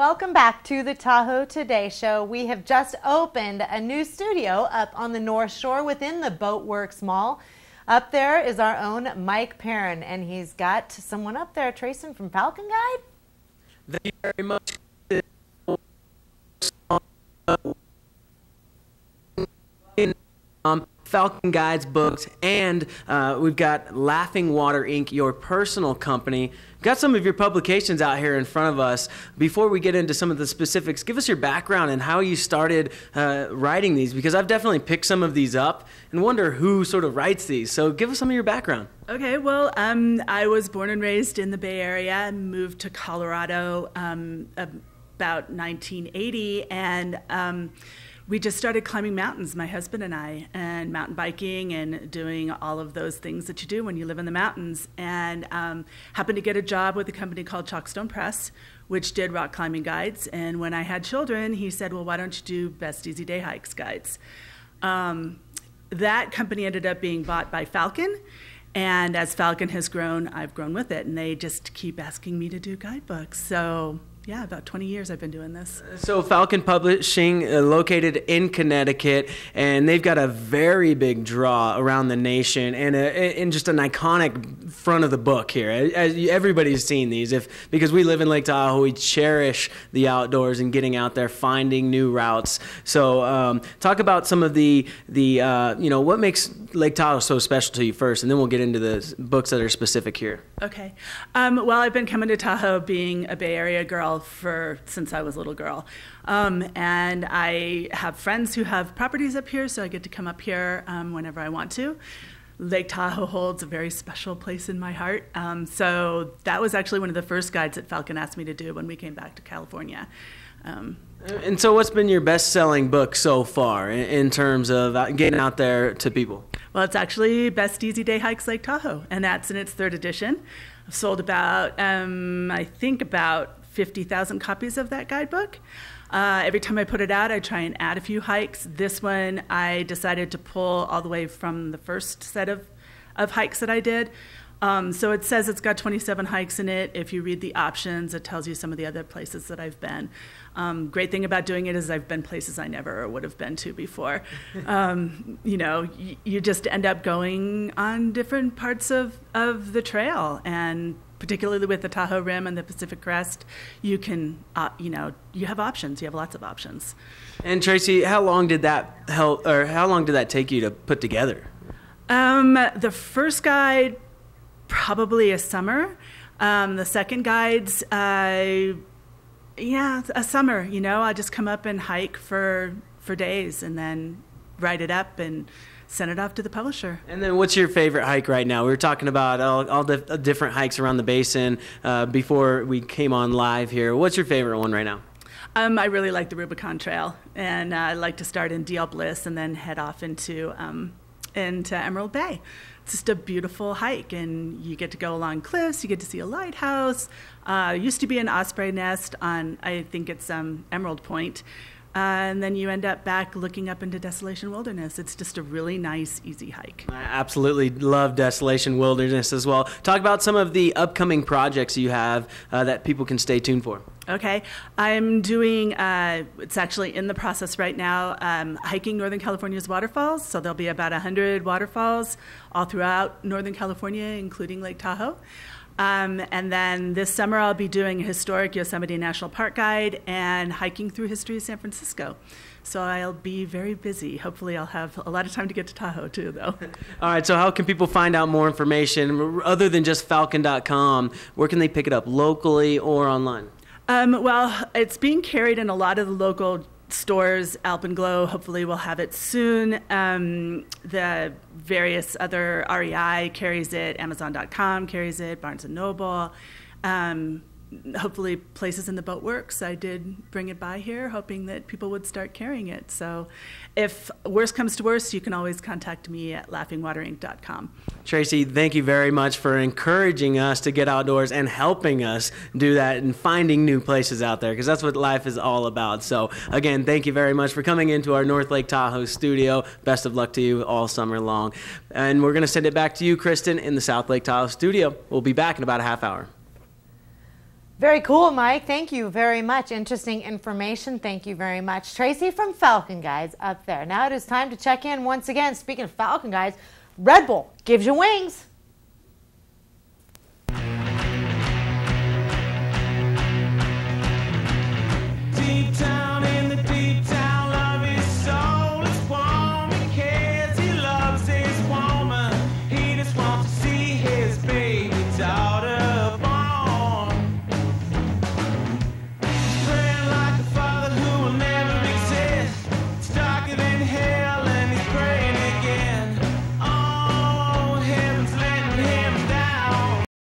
Welcome back to the Tahoe Today Show. We have just opened a new studio up on the North Shore within the Boatworks Mall. Up there is our own Mike Perrin, and he's got someone up there, Trayson from Falcon Guide. Thank you very much. Falcon Guides books, and we've got Laughing Water Inc., your personal company. We've got some of your publications out here in front of us. Before we get into some of the specifics, give us your background and how you started writing these, because I've definitely picked some of these up and wonder who sort of writes these. So give us some of your background. Okay, well, I was born and raised in the Bay Area, moved to Colorado about 1980, and we just started climbing mountains, my husband and I, and mountain biking and doing all of those things that you do when you live in the mountains. And happened to get a job with a company called Chalkstone Press, which did rock climbing guides. And when I had children, he said, well, why don't you do Best Easy Day Hikes guides? That company ended up being bought by Falcon. And as Falcon has grown, I've grown with it. And they just keep asking me to do guidebooks. So yeah, about 20 years I've been doing this. So Falcon Publishing, located in Connecticut, and they've got a very big draw around the nation, and just an iconic front of the book here. As everybody's seen these, because we live in Lake Tahoe, we cherish the outdoors and getting out there, finding new routes. So talk about some of the what makes Lake Tahoe so special to you first, and then we'll get into the books that are specific here. Okay. Well, I've been coming to Tahoe being a Bay Area girl since I was a little girl. And I have friends who have properties up here, so I get to come up here whenever I want to. Lake Tahoe holds a very special place in my heart. So that was actually one of the first guides that Falcon asked me to do when we came back to California. And so what's been your best-selling book so far in terms of getting out there to people? Well, it's actually Best Easy Day Hikes Lake Tahoe, and that's in its third edition. I've sold about, I think about 50,000 copies of that guidebook. Every time I put it out, I try and add a few hikes. This one, I decided to pull all the way from the first set of hikes that I did. So it says it's got 27 hikes in it. If you read the options, it tells you some of the other places that I've been. Great thing about doing it is I've been places I never would have been to before. You just end up going on different parts of the trail, and particularly with the Tahoe Rim and the Pacific Crest, you can, you have options. You have lots of options. And Tracy, how long did that take you to put together? The first guide, probably a summer. The second guides, a summer. I just come up and hike for days and then write it up and send it off to the publisher. And then what's your favorite hike right now? We were talking about all the different hikes around the basin before we came on live here. What's your favorite one right now? I really like the Rubicon Trail, and I like to start in Deal Bliss and then head off into Emerald Bay. It's just a beautiful hike, and you get to go along cliffs, you get to see a lighthouse. Used to be an osprey nest on, I think it's Emerald Point. And then you end up back looking up into Desolation Wilderness. It's just a really nice, easy hike. I absolutely love Desolation Wilderness as well. Talk about some of the upcoming projects you have that people can stay tuned for. Okay. I'm doing, it's actually in the process right now, hiking Northern California's waterfalls. So there'll be about 100 waterfalls all throughout Northern California, including Lake Tahoe. And then this summer I'll be doing a historic Yosemite National Park guide and hiking through history of San Francisco. So I'll be very busy. Hopefully I'll have a lot of time to get to Tahoe too, though. All right, so how can people find out more information other than just falcon.com? Where can they pick it up, locally or online? Well, it's being carried in a lot of the local stores. Alpenglow hopefully will have it soon. The various other REI carries it. Amazon.com carries it. Barnes & Noble. Hopefully places in the Boatworks. I did bring it by here hoping that people would start carrying it. So if worst comes to worst, you can always contact me at laughingwaterinc.com. Tracy, thank you very much for encouraging us to get outdoors and helping us do that and finding new places out there, because that's what life is all about. So again, thank you very much for coming into our North Lake Tahoe studio. Best of luck to you all summer long. And we're going to send it back to you, Kristen, in the South Lake Tahoe studio. We'll be back in about a half hour. Very cool, Mike. Thank you very much. Interesting information. Thank you very much. Tracy from Falcon Guides up there. Now it is time to check in once again. Speaking of Falcon Guides, Red Bull gives you wings. Deep down